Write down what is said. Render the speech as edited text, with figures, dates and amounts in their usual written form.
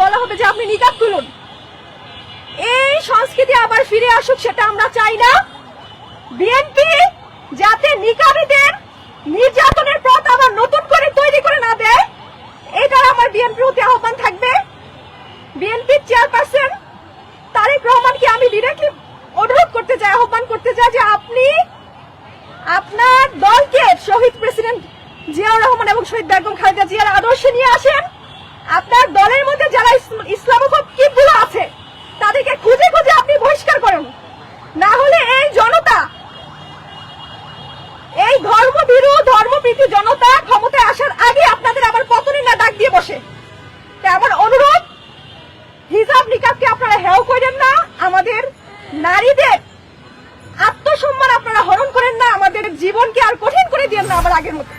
বলা হবে যে আপনি নিকাব তুলুন। এই সংস্কৃতি আবার ফিরে আসুক সেটা আমরা চাই না। বিএনপি যাতে নিকাবীদের নির্যাতনের পথ আবার নতুন করে তৈরি করে না দেয়, এটার আমার বিএনপির প্রতি আহ্বান থাকবে। বিএনপির চেয়ারপারসন তারেক রহমানকে আমি ডিরেক্টলি অনুরোধ করতে চাই, আহ্বান করতে চাই যে আপনি আপনার দলকে শহীদ প্রেসিডেন্ট জিয়াউর রহমান এবং শহীদ বেগম খালেদা জিয়ার আদর্শে নিয়ে আসেন। আপনার দলের মধ্যে যারা ইসলামোফোব কিপগুলো আছে তাদেরকে খুঁজে খুঁজে আপনি বহিষ্কার করুন। না হলে এই জনতা, এই ধর্মভীরু ধর্মপ্রীতি জনতা ক্ষমতায় আসার আগে আপনাদের আবার পতনের না ডাক দিয়ে বসে। তাই আমার অনুরোধ, হিজাব নিকাবকে আপনারা হেয় করেন না, আমাদের নারীদের আত্মসম্মান আপনারা হরণ করেন না, আমাদের জীবনকে আর কঠিন করে দিয়েন না আবার আগের মতো।